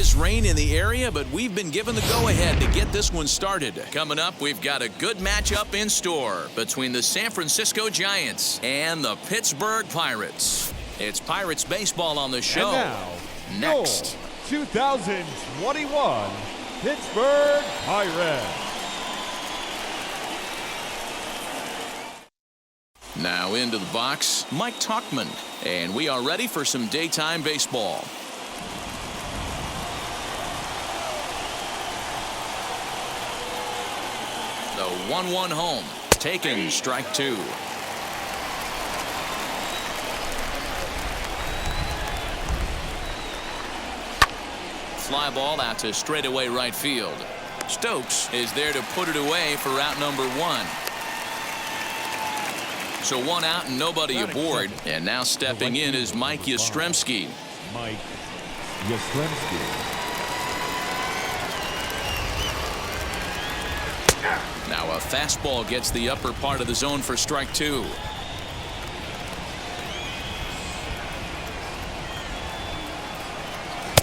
is rain in the area, but we've been given the go-ahead to get this one started. Coming up, we've got a good matchup in store between the San Francisco Giants and the Pittsburgh Pirates. It's Pirates baseball on the show. And now, next. 2021 Pittsburgh Pirates. Now into the box, Mike Tauchman, and we are ready for some daytime baseball. The 1-1 home, taken, strike two. Fly ball out to straightaway right field. Stokes is there to put it away for out number one. So one out and nobody aboard. And now stepping in is Mike Yastrzemski. Mike Yastrzemski. Now a fastball gets the upper part of the zone for strike two.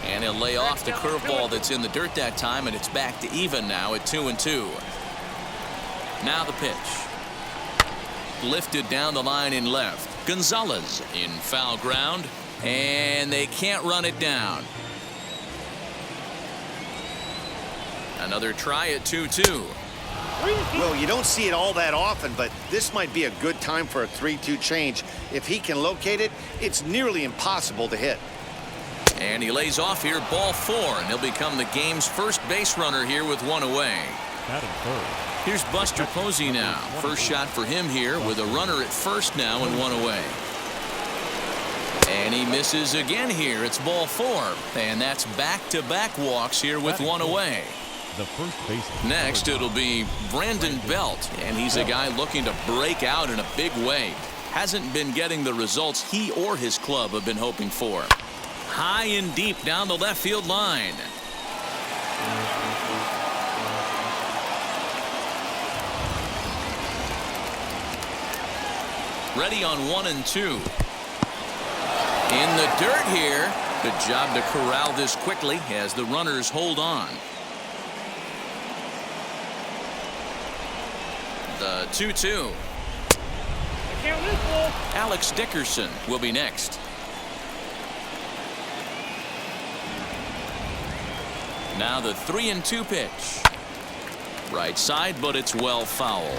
And he'll lay off the curveball that's in the dirt that time, and it's back to even now at 2-2. Now the pitch. Lifted down the line in left. Gonzalez in foul ground, and they can't run it down. Another try at 2-2. Well, you don't see it all that often, but this might be a good time for a 3-2 change. If he can locate it, it's nearly impossible to hit. And he lays off here, ball four, and he'll become the game's first base runner here with one away. Here's Buster Posey now. First shot for him here with a runner at first now and one away. And he misses again here. It's ball four. And that's back-to-back walks here with one away. Next, it'll be Brandon Belt. And he's a guy looking to break out in a big way. Hasn't been getting the results he or his club have been hoping for. High and deep down the left field line. Ready on 1-2. In the dirt here. Good job to corral this quickly as the runners hold on. The 2-2. Alex Dickerson will be next. Now the 3-2 pitch. Right side, but it's well foul.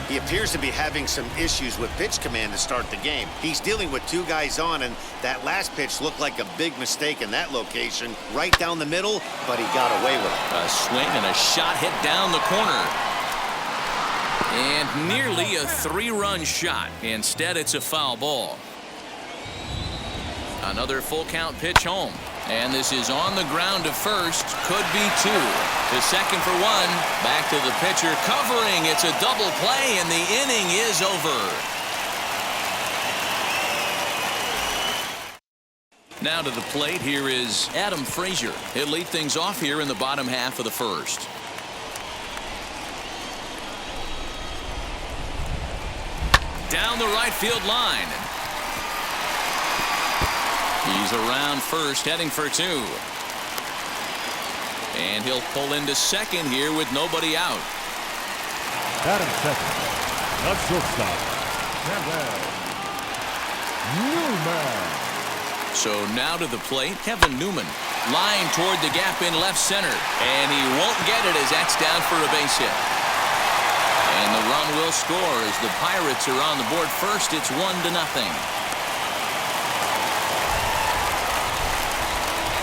He appears to be having some issues with pitch command to start the game. He's dealing with two guys on, and that last pitch looked like a big mistake in that location. Right down the middle, but he got away with it. A swing and a shot hit down the corner. And nearly a three-run shot. Instead, it's a foul ball. Another full count pitch home. And this is on the ground to first. Could be two. To second for one. Back to the pitcher covering. It's a double play, and the inning is over. Now to the plate, here is Adam Frazier. He'll lead things off here in the bottom half of the first. Down the right field line. He's around first, heading for two. And he'll pull into second here with nobody out. Adam second. The shortstop, Newman. So now to the plate, Kevin Newman. Line toward the gap in left center. And he won't get it as that's down for a base hit. And the run will score as the Pirates are on the board first. It's 1-0.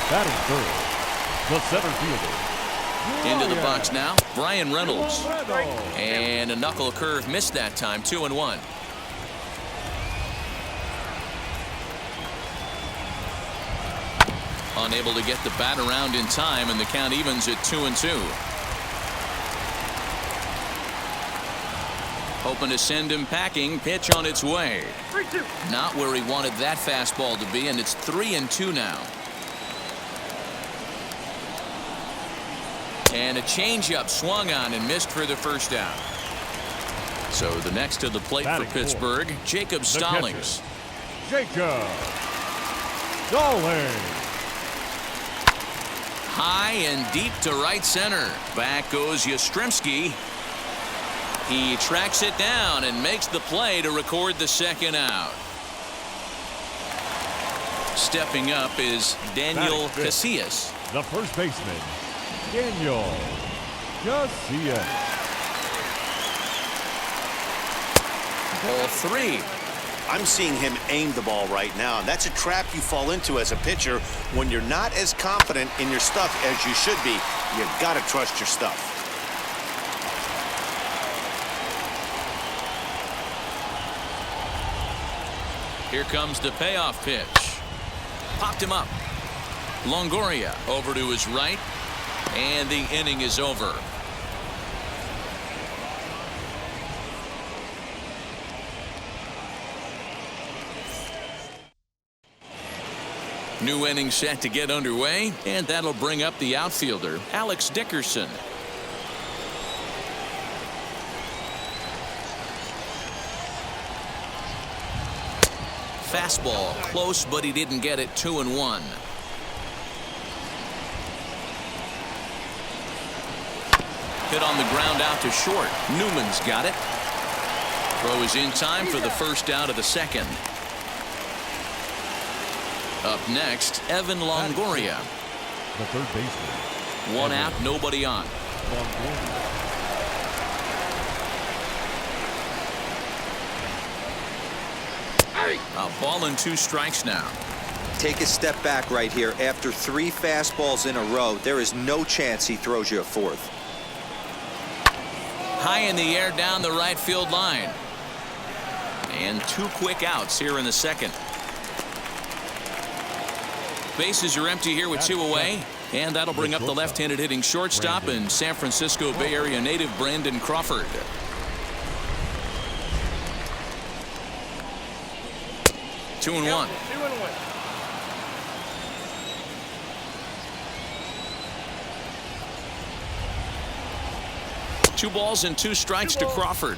Batting third, the center fielder. Into the box now, Brian Reynolds. And a knuckle curve missed that time, 2-1. Unable to get the bat around in time, and the count evens at 2-2. Hoping to send him packing. Pitch on its way. Not where he wanted that fastball to be, and it's 3-2 now. And a changeup swung on and missed for the first out. So the next to the plate for Pittsburgh, Jacob Stallings. Jacob Stallings. High and deep to right center. Back goes Yastrzemski. He tracks it down and makes the play to record the second out. Stepping up is Daniel Casillas. The first baseman, Daniel Casillas. Ball 3. I'm seeing him aim the ball right now. That's a trap you fall into as a pitcher when you're not as confident in your stuff as you should be. You got to trust your stuff. Here comes the payoff pitch. Popped him up. Longoria over to his right, and the inning is over. New inning set to get underway, and that'll bring up the outfielder, Alex Dickerson. Fastball close, but he didn't get it. 2-1. Hit on the ground out to short. Newman's got it. Throw is in time for the first out of the second. Up next, Evan Longoria. The third baseman. One out, nobody on. Longoria. A ball and 2 strikes now. Take a step back right here. After 3 fastballs in a row, there is no chance he throws you a fourth. High in the air down the right field line. And 2 quick outs here in the second. Bases are empty here with 2 away. And that'll bring up the left-handed hitting shortstop and San Francisco Bay Area native Brandon Crawford. Two and one. 2 balls and 2 strikes to Crawford.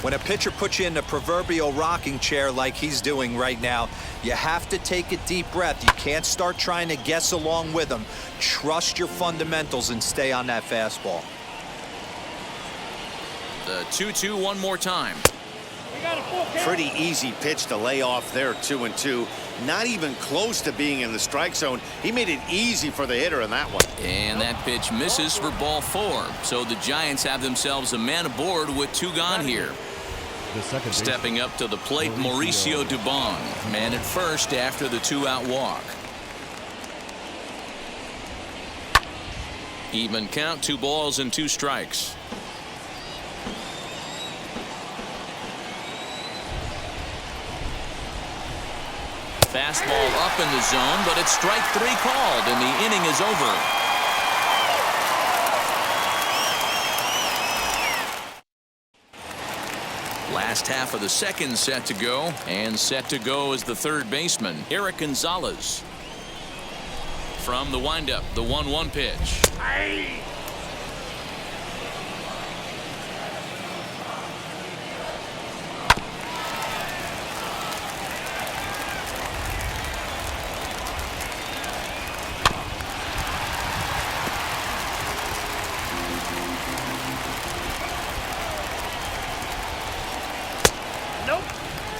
When a pitcher puts you in the proverbial rocking chair like he's doing right now, you have to take a deep breath. You can't start trying to guess along with him. Trust your fundamentals and stay on that fastball. The 2-2 one more time. Pretty easy pitch to lay off there. 2-2. Not even close to being in the strike zone. He made it easy for the hitter in that one. And that pitch misses for ball 4. So the Giants have themselves a man aboard with 2 gone here. The second Stepping up to the plate, Mauricio Dubon. Man at first after the 2-out walk. Even count, 2 balls and 2 strikes. Fastball up in the zone, but it's strike 3 called, and the inning is over. Last half of the second set to go, and set to go is the third baseman, Eric Gonzalez. From the windup, the 1-1 pitch.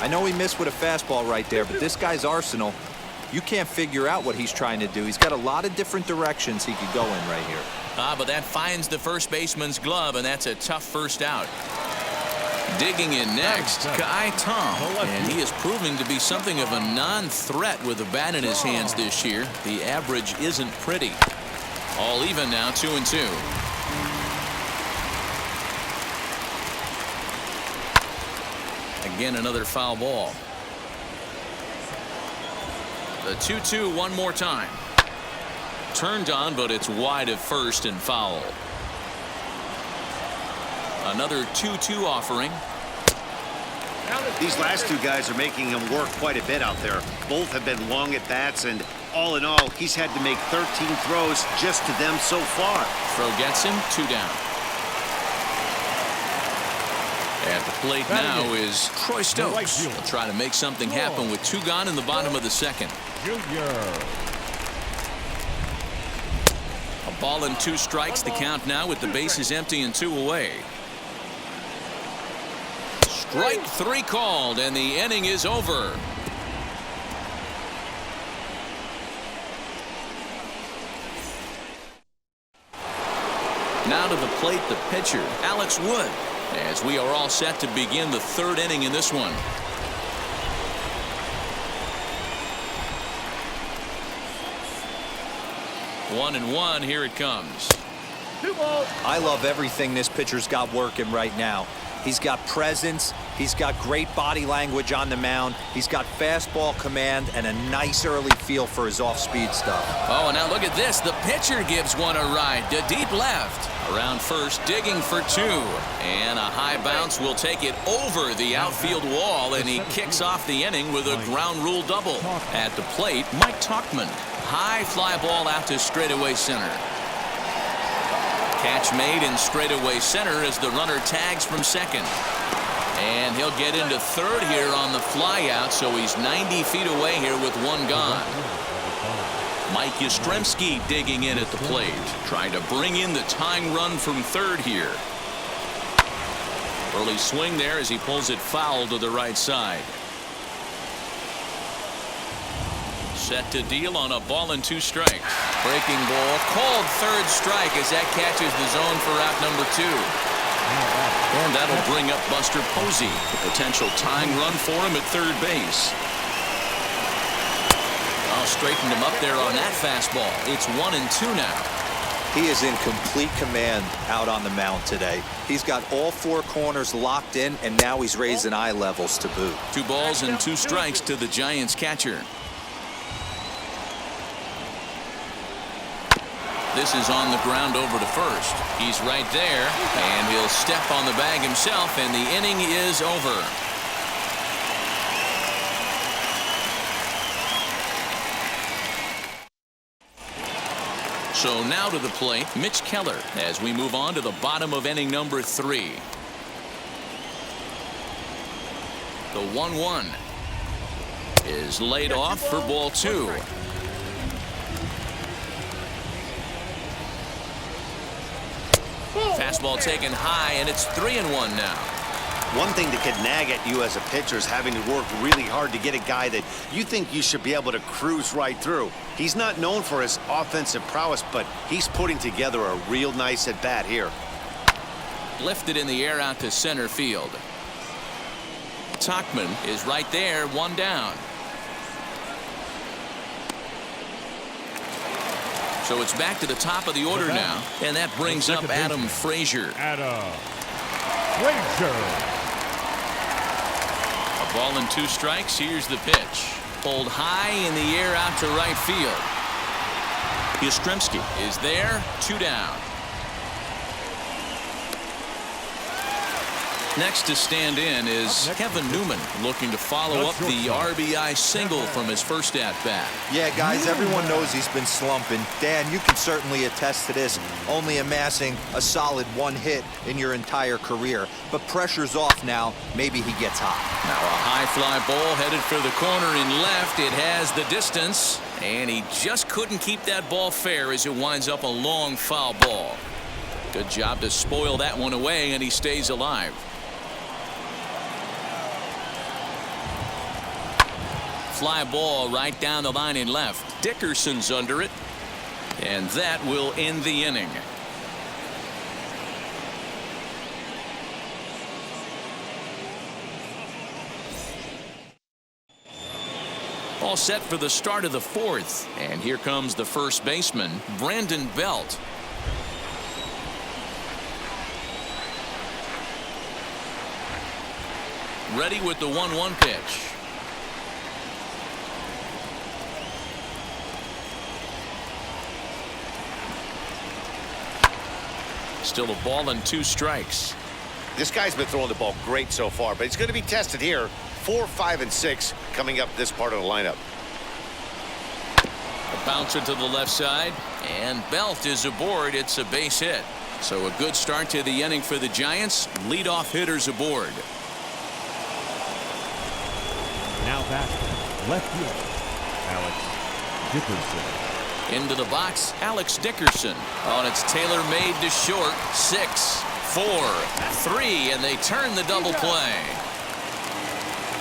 I know he missed with a fastball right there, but this guy's arsenal, you can't figure out what he's trying to do. He's got a lot of different directions he could go in right here. But that finds the first baseman's glove, and that's a tough first out. Digging in next, Kai Tom, and he is proving to be something of a non-threat with a bat in his hands this year. The average isn't pretty. All even now, 2-2. Again, another foul ball. The 2-2 one more time. Turned on, but it's wide at first and foul. Another 2-2 offering. These last 2 guys are making him work quite a bit out there. Both have been long at bats, and all in all, he's had to make 13 throws just to them so far. Throw gets him, 2 down. At the plate now is Troy Stokes. He'll try to make something happen with 2 gone in the bottom of the second. Junior. Ball and 2 strikes, the count now with the bases empty and 2 away. Strike 3 called, and the inning is over. Now to the plate, the pitcher, Alex Wood, as we are all set to begin the 3rd inning in this one. One and one, here it comes. 2 balls. I love everything this pitcher's got working right now. He's got presence. He's got great body language on the mound. He's got fastball command and a nice early feel for his off-speed stuff. Oh, and now look at this. The pitcher gives one a ride to deep left. Around first, digging for 2. And a high bounce will take it over the outfield wall, and he kicks off the inning with a ground rule double. At the plate, Mike Tauchman. High fly ball out to straightaway center. Catch made in straightaway center as the runner tags from second. And he'll get into 3rd here on the fly out, so he's 90 feet away here with 1 gone. Mike Yastrzemski digging in at the plate, trying to bring in the tying run from 3rd here. Early swing there as he pulls it foul to the right side. Set to deal on a ball and 2 strikes. Breaking ball, called 3rd strike as that catches the zone for out number 2. And that'll bring up Buster Posey, the potential tying run for him at 3rd base. Oh, straightened him up there on that fastball. It's 1 and 2 now. He is in complete command out on the mound today. He's got all 4 corners locked in, and now he's raising eye levels to boot. 2 balls and 2 strikes to the Giants catcher. This is on the ground over to first. He's right there, and he'll step on the bag himself, and the inning is over. So now to the plate, Mitch Keller, as we move on to the bottom of inning number 3. The 1-1 is laid off for ball 2. Fastball taken high, and it's 3-1 now. One thing that could nag at you as a pitcher is having to work really hard to get a guy that you think you should be able to cruise right through. He's not known for his offensive prowess, but he's putting together a real nice at-bat here. Lifted in the air out to center field. Tauchman is right there, 1 down. So it's back to the top of the order now, and that brings up Adam Frazier. Adam Frazier. A ball and 2 strikes. Here's the pitch. Pulled high in the air out to right field. Yastrzemski is there, 2 down. Next to stand in is Kevin Newman, looking to follow up the RBI single from his first at-bat. Yeah, guys, everyone knows he's been slumping. Dan, you can certainly attest to this, only amassing a solid 1 hit in your entire career. But pressure's off now. Maybe he gets hot. Now a high fly ball headed for the corner in left. It has the distance, and he just couldn't keep that ball fair as it winds up a long foul ball. Good job to spoil that one away, and he stays alive. Fly ball right down the line in left. Dickerson's under it, and that will end the inning. All set for the start of the 4th, and here comes the first baseman, Brandon Belt. Ready with the 1-1 pitch. Still a ball and 2 strikes. This guy's been throwing the ball great so far, but he's going to be tested here. 4, 5, and 6 coming up this part of the lineup. A bouncer to the left side, and Belt is aboard. It's a base hit. So a good start to the inning for the Giants. Leadoff hitters aboard. Now back, left field, Alex Dickerson. Into the box, Alex Dickerson. Oh, and it's tailor-made to short. 6, 4, 3, and they turn the double play.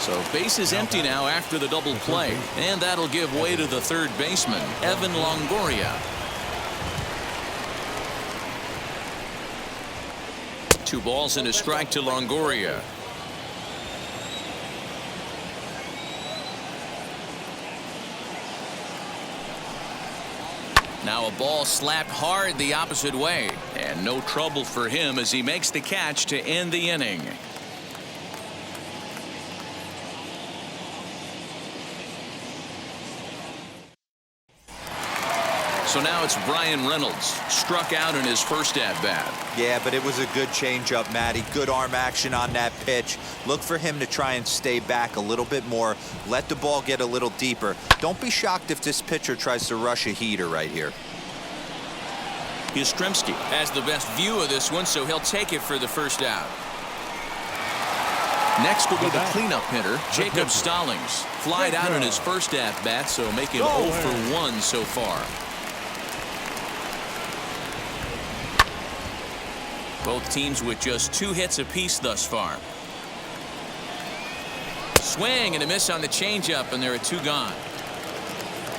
So base is empty now after the double play, and that'll give way to the third baseman, Evan Longoria. 2 balls and a strike to Longoria. Now a ball slapped hard the opposite way, and no trouble for him as he makes the catch to end the inning. So now it's Brian Reynolds, struck out in his first at-bat. Yeah, but it was a good changeup, Matty. Good arm action on that pitch. Look for him to try and stay back a little bit more. Let the ball get a little deeper. Don't be shocked if this pitcher tries to rush a heater right here. Yastrzemski has the best view of this one, so he'll take it for the first out. Next will be the cleanup hitter, Jacob Stallings. Flied out in his first at-bat, so making 0 for 1 so far. Both teams with just 2 hits apiece thus far. Swing and a miss on the changeup, and there are 2 gone.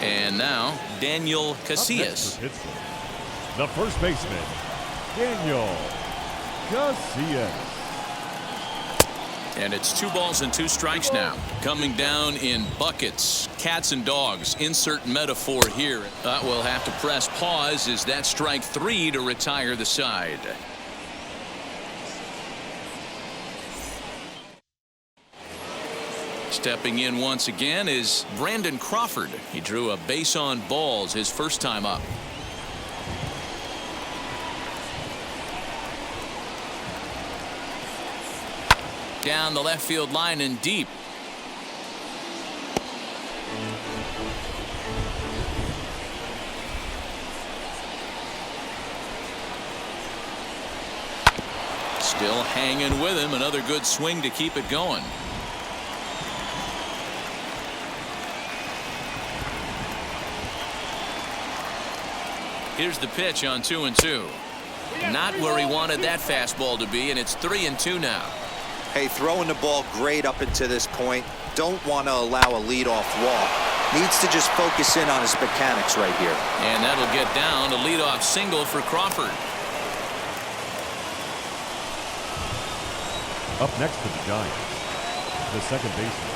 And now Daniel Casillas. The first baseman, Daniel Casillas. And it's 2 balls and 2 strikes now. Coming down in buckets, cats and dogs. Insert metaphor here. We'll have to press pause as that strike 3 to retire the side. Stepping in once again is Brandon Crawford. He drew a base on balls his first time up. Down the left field line and deep. Still hanging with him. Another good swing to keep it going. Here's the pitch on 2-2. Not where he wanted that fastball to be, and it's 3-2 now. Hey, throwing the ball great up until this point. Don't want to allow a leadoff walk. Needs to just focus in on his mechanics right here. And that'll get down. A leadoff single for Crawford. Up next for the Giants, the second baseman,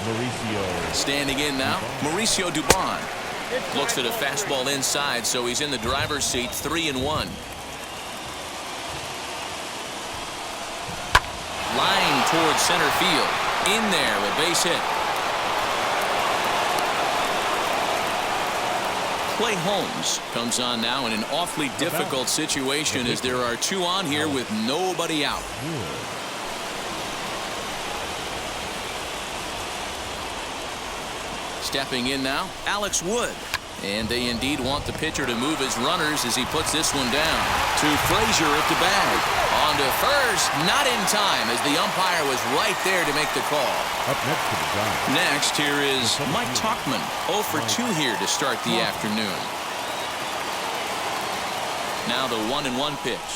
Mauricio. Standing in now, Mauricio Dubon. Looks at a fastball inside, so he's in the driver's seat, 3-1. Line towards center field. In there, a base hit. Clay Holmes comes on now in an awfully difficult situation as there are 2 on here with nobody out. Stepping in now, Alex Wood. And they indeed want the pitcher to move his runners as he puts this one down. To Frazier at the bag. On to first, not in time as the umpire was right there to make the call. Up next to the Giants. Next, here is Mike Tauchman. 0 for 2 here to start the afternoon. Now the 1-1 pitch.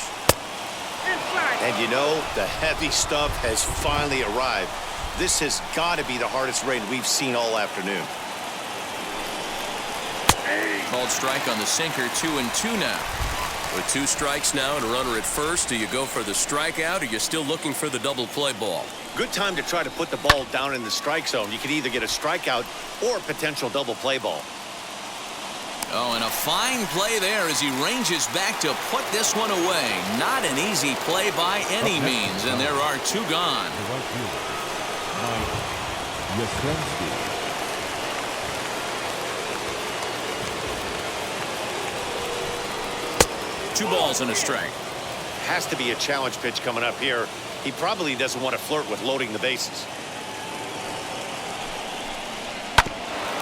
And you know, the heavy stuff has finally arrived. This has got to be the hardest rain we've seen all afternoon. Called strike on the sinker, 2-2 now. With 2 strikes now and a runner at first, do you go for the strikeout or are you still looking for the double play ball? Good time to try to put the ball down in the strike zone. You could either get a strikeout or a potential double play ball. Oh, and a fine play there as he ranges back to put this one away. Not an easy play by any means, and there are 2 gone. The right fielder, Yastrzemski. 2 balls and a strike. Has to be a challenge pitch coming up here. He probably doesn't want to flirt with loading the bases.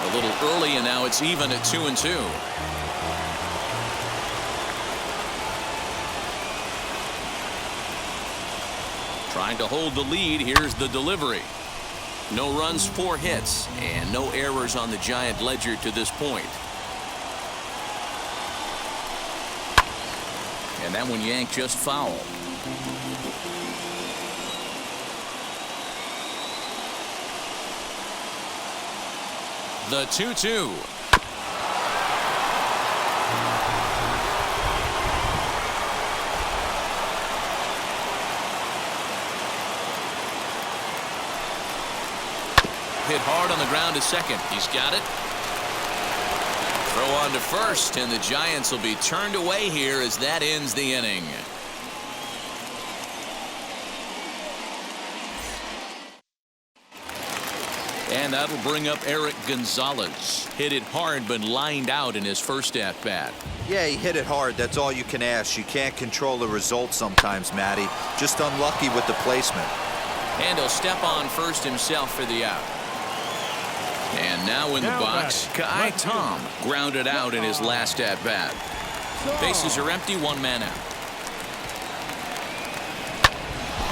A little early, and now it's even at 2-2. Trying to hold the lead. Here's the delivery. No runs, 4 hits, and no errors on the Giant ledger to this point. And that one yanked just foul. The 2-2. Hit hard on the ground to second. He's got it. Throw on to first, and the Giants will be turned away here as that ends the inning. And that'll bring up Eric Gonzalez. Hit it hard, but lined out in his first at-bat. Yeah, he hit it hard. That's all you can ask. You can't control the result sometimes, Matty. Just unlucky with the placement. And he'll step on first himself for the out. And now in the box, Kai Tom grounded out in his last at-bat. Bases are empty, one man out.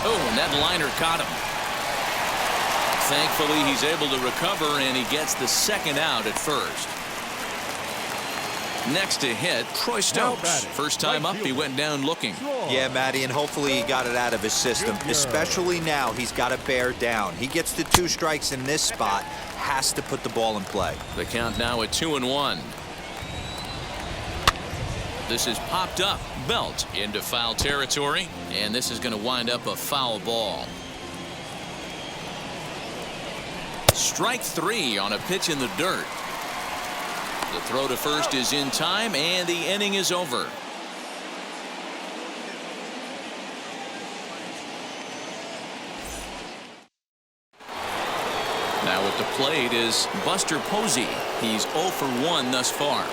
Oh, and that liner caught him. Thankfully, he's able to recover, and he gets the second out at first. Next to hit, Troy Stokes. First time up, he went down looking. Yeah, Matty, and hopefully he got it out of his system. Especially now, he's got to bear down. He gets the 2 strikes in this spot, has to put the ball in play. The count now at 2-1. This is popped up. Belt into foul territory, and this is going to wind up a foul ball. Strike 3 on a pitch in the dirt. The throw to first is in time, and the inning is over. Now at the plate is Buster Posey. He's 0 for 1 thus far.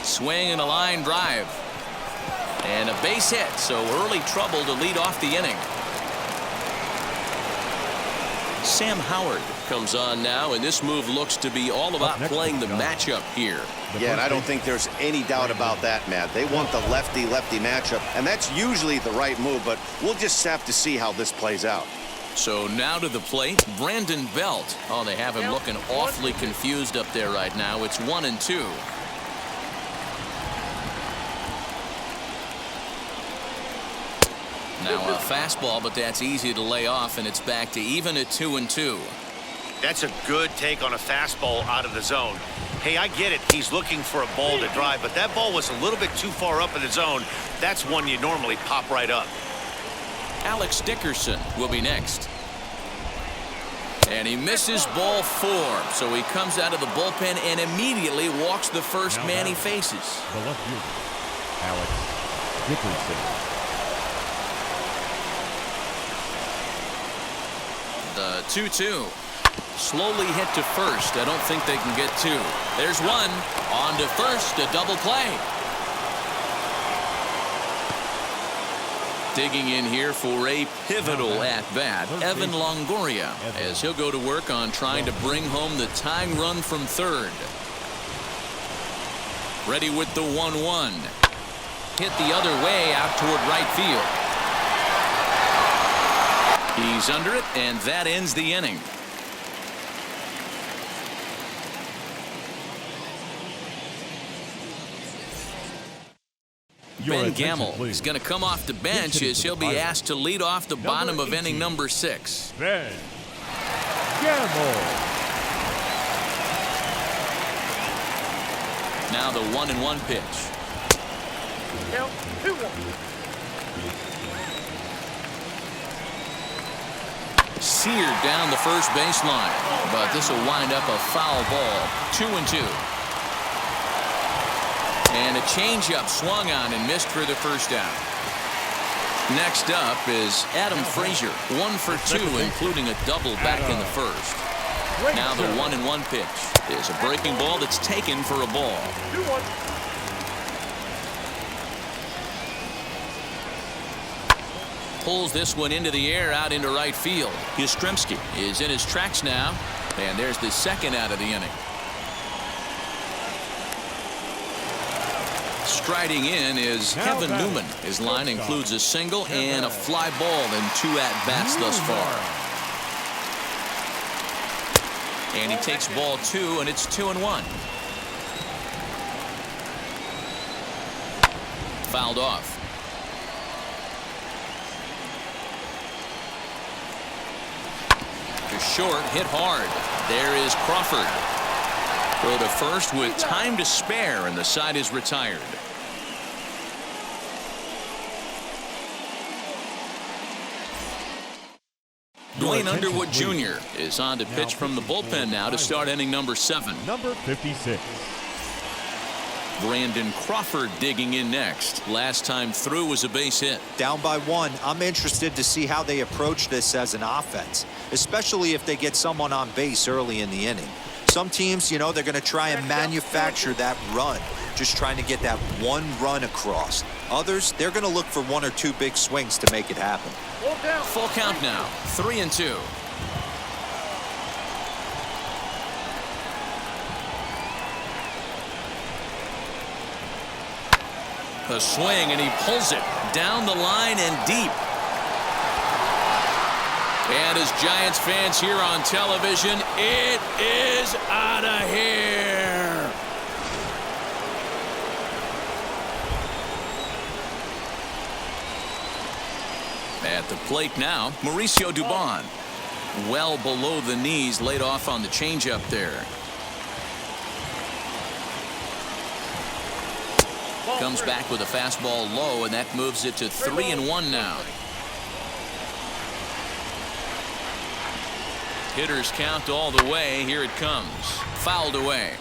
Swing and a line drive. And a base hit, so early trouble to lead off the inning. Sam Howard comes on now, and this move looks to be all about playing the matchup here. Yeah, and I don't think there's any doubt about that, Matt. They want the lefty-lefty matchup, and that's usually the right move, but we'll just have to see how this plays out. So now to the plate, Brandon Belt. Oh, they have him looking awfully confused up there right now. It's 1-2. Now a fastball, but that's easy to lay off, and it's back to even at 2-2. That's a good take on a fastball out of the zone. Hey, I get it. He's looking for a ball to drive, but that ball was a little bit too far up in the zone. That's one you normally pop right up. Alex Dickerson will be next. And he misses ball 4, so he comes out of the bullpen and immediately walks the first man he faces. The left fielder, Alex Dickerson. The 2-2. Slowly hit to first. I don't think they can get 2. There's one. On to first. A double play. Digging in here for a pivotal at-bat, Evan Longoria, as he'll go to work on trying to bring home the tying run from third. Ready with the 1-1. Hit the other way out toward right field. He's under it, and that ends the inning. Ben Gamble is going to come off the bench as he'll be asked to lead off the bottom of inning number 6. Ben Gamble. Now the 1-1 pitch. Count 2-1. Seared down the first baseline, but this will wind up a foul ball. 2-2. And a changeup swung on and missed for the first out. Next up is Adam Frazier, 1 for 2, including a double back in the first. Now the 1-1 pitch is a breaking ball that's taken for a ball. 2-1. Pulls this one into the air out into right field. Yastrzemski is in his tracks now, and there's the second out of the inning. Striding in is Kevin Newman. His line includes a single and a fly ball in 2 at-bats thus far. And he takes ball 2, and it's 2-1. Fouled off. To short, hit hard. There is Crawford. Throw to first with time to spare, and the side is retired. Dwayne Underwood Jr. is on to pitch from the bullpen now to start inning number 7. Number 56. Brandon Crawford digging in next. Last time through was a base hit. Down by 1. I'm interested to see how they approach this as an offense, especially if they get someone on base early in the inning. Some teams, you know, they're going to try and manufacture that run, just trying to get that one run across. Others, they're going to look for 1 or 2 big swings to make it happen. Full count now, 3-2. A swing, and he pulls it down the line and deep. And as Giants fans here on television, it is out of here. At the plate now, Mauricio Dubon. Well below the knees, laid off on the changeup there. Comes back with a fastball low, and that moves it to 3-1 now. Hitters count all the way. Here it comes. Fouled away.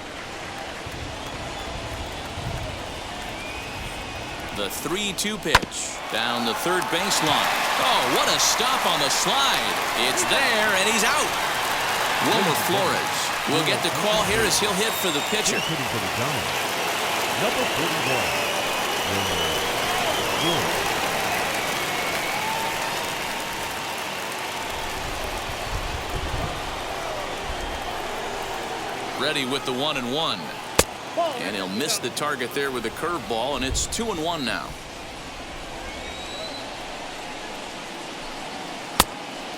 The 3-2 pitch down the third baseline. Oh, what a stop on the slide. It's there, and he's out. Wilmer Flores will get the call here as he'll hit for the pitcher. Number 41. Ready with the 1-1. And he'll miss the target there with a curveball, and it's 2-1 now.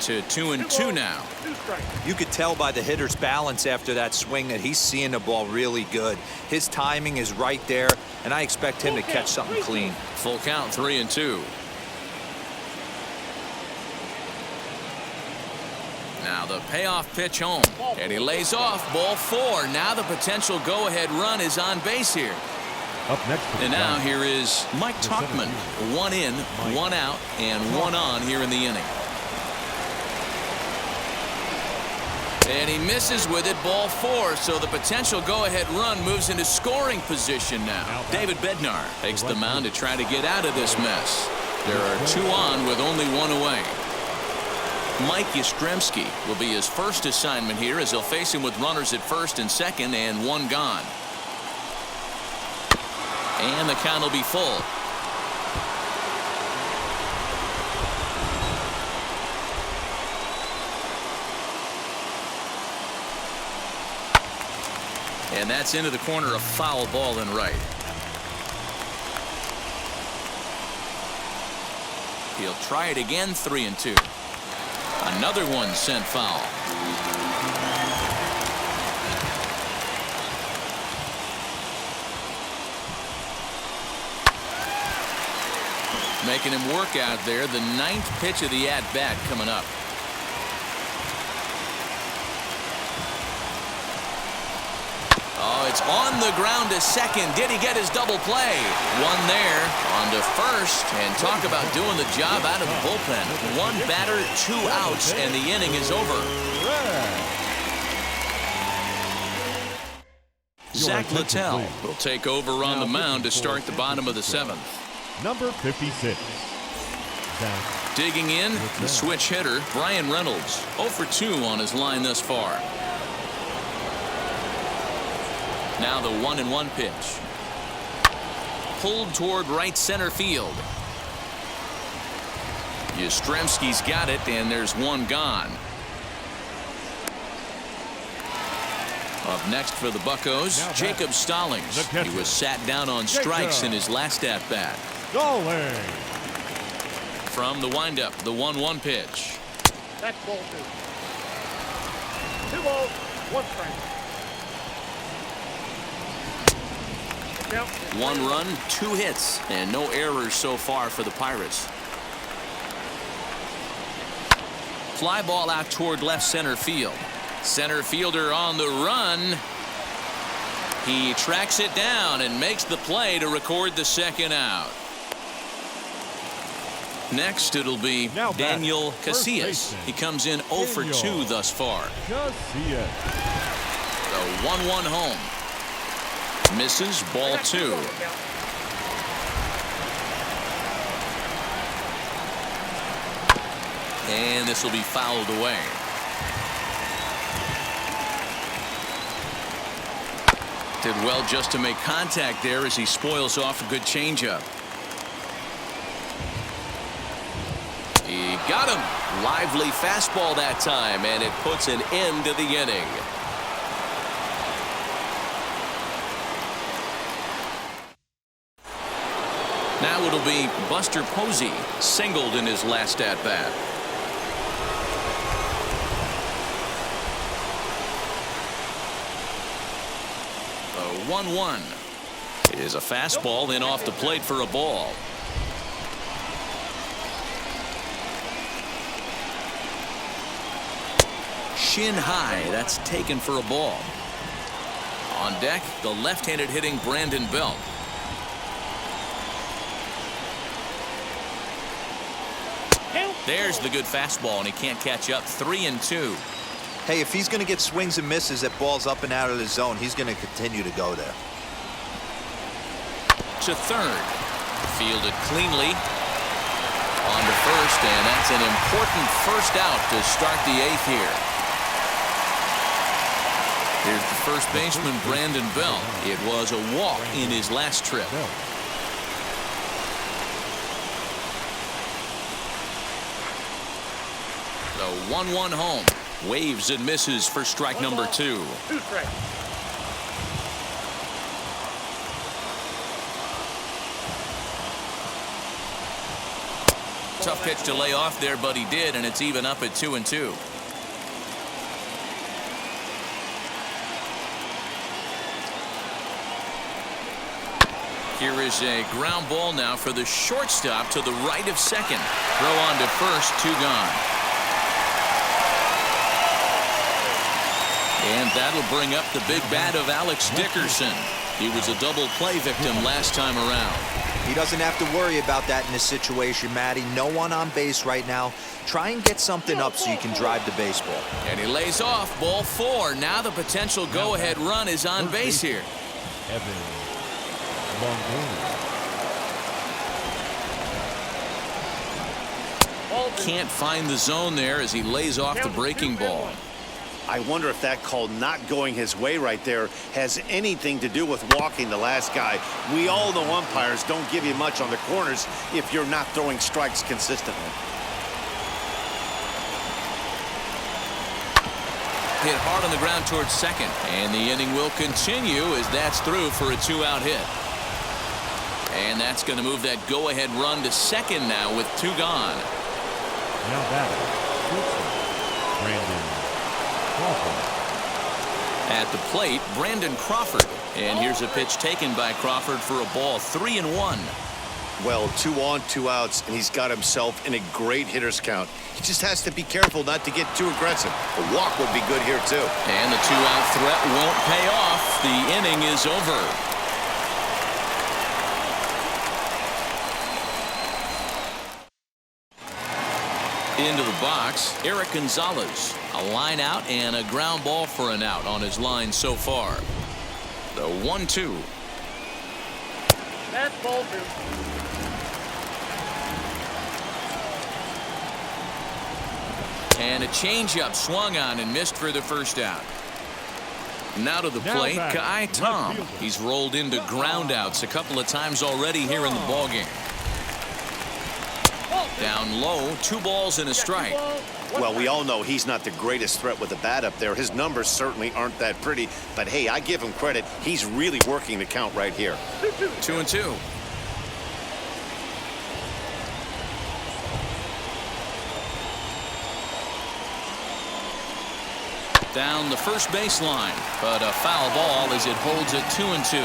To 2-2 now. You could tell by the hitter's balance after that swing that he's seeing the ball really good. His timing is right there, and I expect him to catch something clean. Full count, 3-2. Now the payoff pitch home, and he lays off. Ball 4. Now the potential go-ahead run is on base here. Up next. And now here is Mike Tauchman. 1 in, 1 out, and 1 on here in the inning. And he misses with it, ball 4, so the potential go-ahead run moves into scoring position now. David Bednar takes the mound to try to get out of this mess. There are 2 on with only 1 away. Mike Yastrzemski will be his first assignment here as he'll face him with runners at first and second and 1 gone. And the count will be full. And that's into the corner, a foul ball in right. He'll try it again, 3-2. Another one sent foul. Making him work out there. The 9th pitch of the at-bat coming up. Oh, it's on the ground to second. Did he get his double play? 1 there, on to first, and talk about doing the job out of the bullpen. 1 batter, 2 outs, and the inning is over. Zach Littell will take over on the mound to start the bottom of the 7th. Number 56. Digging in, the switch hitter, Brian Reynolds. 0 for 2 on his line thus far. Now the 1-1 pitch. Pulled toward right center field. Yastrzemski's got it, and there's 1 gone. Up next for the Buccos, Jacob Stallings. He was sat down on strikes in his last at-bat. From the windup, the 1-1 pitch. That's ball 2. 2 balls. One strike. Count. 1 run, 2 hits, and no errors so far for the Pirates. Fly ball out toward left center field. Center fielder on the run. He tracks it down and makes the play to record the second out. Next, it'll be Now Daniel first Casillas. baseman, He comes in 0 for 2 thus far. Casillas. The 1-1 home. Misses, ball 2. And this will be fouled away. Did well just to make contact there as he spoils off a good changeup. He got him. Lively fastball that time, and it puts an end to the inning. Now it'll be Buster Posey, singled in his last at-bat. The 1-1 is a fastball in off the plate for a ball. Shin high, that's taken for a ball. On deck, the left-handed hitting Brandon Belt. There's the good fastball, and he can't catch up. 3-2. Hey, if he's going to get swings and misses at balls up and out of the zone, he's going to continue to go there. To third. Fielded cleanly. On to first, and that's an important first out to start the 8th here. Here's the first baseman, Brandon Belt. It was a walk in his last trip. The 1-1 home. Waves and misses for strike number 2. 2 strikes. Tough pitch to lay off there, but he did, and it's even up at 2-2. Here is a ground ball now for the shortstop to the right of second. Throw on to first, 2 gone. And that'll bring up the big bat of Alex Dickerson. He was a double play victim last time around. He doesn't have to worry about that in this situation, Matty. No one on base right now. Try and get something up so you can drive the baseball. And he lays off, ball 4. Now the potential go-ahead run is on base here. Evan Longoria. Can't find the zone there as he lays off the breaking ball. I wonder if that call not going his way right there has anything to do with walking the last guy. We all know umpires don't give you much on the corners if you're not throwing strikes consistently. Hit hard on the ground towards second, and the inning will continue as that's through for a 2-out hit. And that's going to move that go-ahead run to second now with 2 gone. Now batting, Brandon Crawford. At the plate, Brandon Crawford. And here's a pitch taken by Crawford for a ball. 3-1. Well, 2 on, 2 outs, and he's got himself in a great hitter's count. He just has to be careful not to get too aggressive. A walk would be good here, too. And the 2-out threat won't pay off. The inning is over. Into the box, Eric Gonzalez. A line out and a ground ball for an out on his line so far. The 1-2. That's ball 2. And a changeup swung on and missed for the first out. Now to the plate, Kai Tom. He's rolled into groundouts a couple of times already here in the ballgame. Down low, 2 balls and a strike. Well, we all know he's not the greatest threat with the bat up there. His numbers certainly aren't that pretty. But, hey, I give him credit. He's really working the count right here. 2-2. down the first baseline, but a foul ball as it holds it 2-2.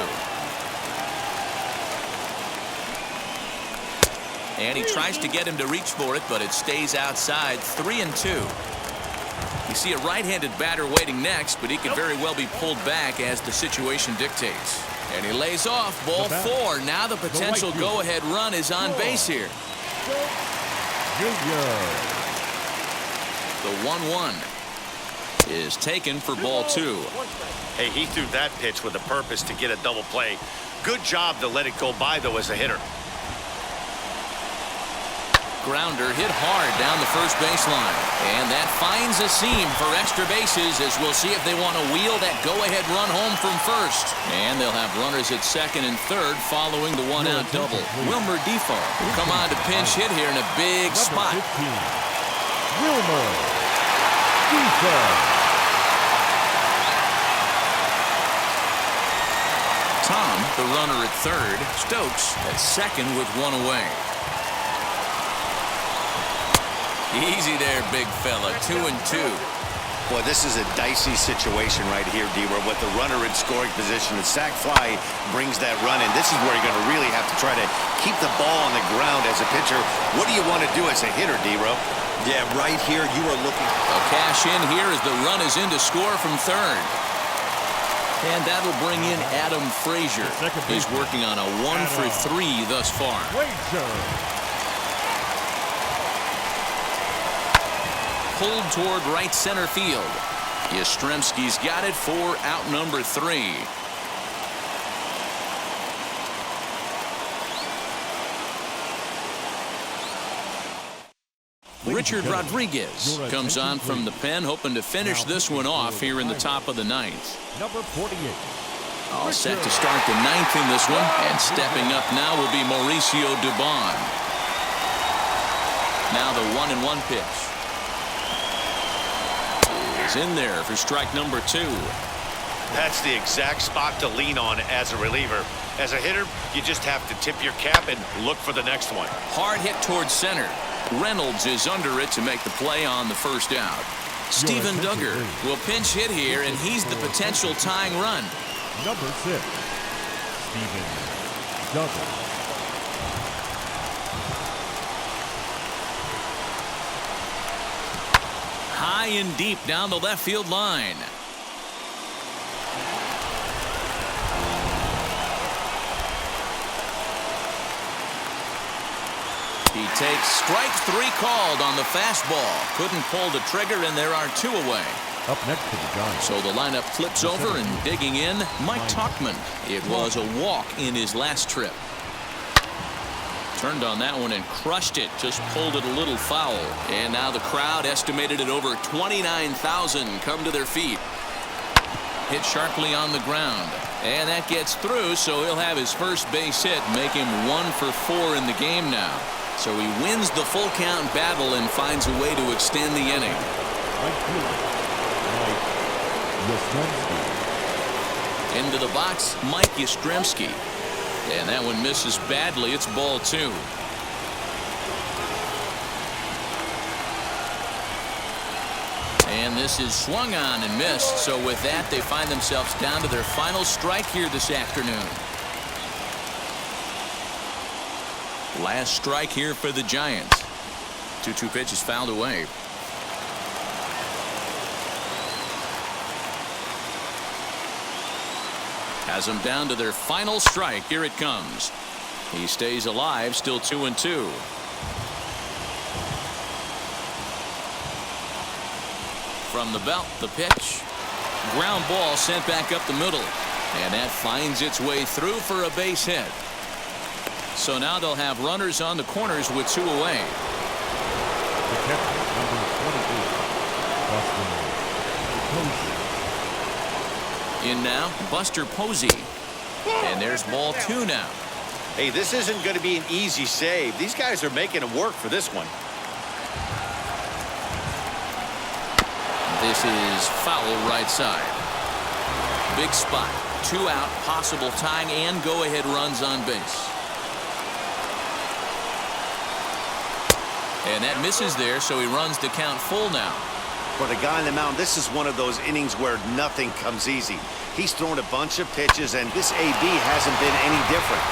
And he tries to get him to reach for it, but it stays outside. 3-2. You see a right-handed batter waiting next, but he could very well be pulled back as the situation dictates. And he lays off. Ball 4. Now the potential go-ahead run is on base here. The 1-1 is taken for ball 2. Hey, he threw that pitch with a purpose to get a double play. Good job to let it go by, though, as a hitter. Grounder hit hard down the first baseline. And that finds a seam for extra bases, as we'll see if they want to wheel that go-ahead run home from first. And they'll have runners at second and third following the one-out double. Wilmer Defoe will come on to pinch hit here in a big spot. Wilmer Defoe. Tom, the runner at third. Stokes at second with one away. Easy there, big fella. 2-2. Boy, this is a dicey situation right here, D-Row, with the runner in scoring position. The sac fly brings that run in. This is where you're going to really have to try to keep the ball on the ground as a pitcher. What do you want to do as a hitter, D-Row? Yeah, right here you are looking. A cash in here as the run is in to score from third. And that'll bring in Adam Frazier. He's working on a 1-for-3 thus far. Pulled toward right center field. Yastrzemski's got it for out number 3. Richard Rodriguez comes on from the pen, hoping to finish this one off here in the top of the 9th. Number 48. All set to start the 9th in this one, and stepping up now will be Mauricio Dubon. Now the 1-1 pitch is in there for strike number 2. That's the exact spot to lean on as a reliever. As a hitter, you just have to tip your cap and look for the next one. Hard hit towards center. Reynolds is under it to make the play on the first out. Steven Duggar will pinch hit here, and he's the potential tying run. Number 6, Steven Duggar. High and deep down the left field line. He takes strike 3 called on the fastball. Couldn't pull the trigger, and there are 2 away. Up next to the Giants. So the lineup flips over, and digging in, Mike Tauchman. It was a walk in his last trip. Turned on that one and crushed it. Just pulled it a little foul. And now the crowd, estimated at over 29,000, come to their feet. Hit sharply on the ground. And that gets through, so he'll have his first base hit, make him 1 for 4 in the game now. So he wins the full count battle and finds a way to extend the inning. Into the box, Mike Yastrzemski. And that one misses badly. It's ball 2. And this is swung on and missed. So with that, they find themselves down to their final strike here this afternoon. Last strike here for the Giants. 2-2 pitch is fouled away. Has them down to their final strike. Here it comes. He stays alive, still 2-2. From the belt, the pitch. Ground ball sent back up the middle. And that finds its way through for a base hit. So now they'll have runners on the corners with 2 away. The catcher, number 28, In now, Buster Posey. And there's ball 2 now. Hey, this isn't going to be an easy save. These guys are making them work for this one. This is foul right side. Big spot. 2 out, possible tying and go-ahead runs on base. And that misses there, so he runs the count full now. For the guy on the mound, this is one of those innings where nothing comes easy. He's thrown a bunch of pitches, and this AB hasn't been any different.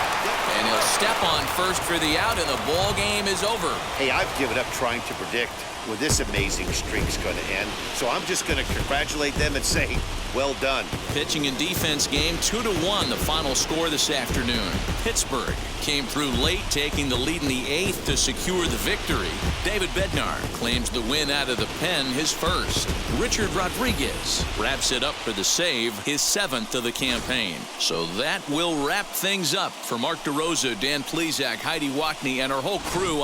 And he'll step on first for the out, and the ball game is over. Hey, I've given up trying to predict where this amazing streak's going to end. So I'm just going to congratulate them and say, well done. Pitching and defense game 2-1, the final score this afternoon. Pittsburgh came through late, taking the lead in the 8th to secure the victory. David Bednar claims the win out of the pen, his first. Richard Rodriguez wraps it up for the save, his 7th of the campaign. So that will wrap things up. For Mark DeRosa, Dan Plesac, Heidi Watney, and our whole crew,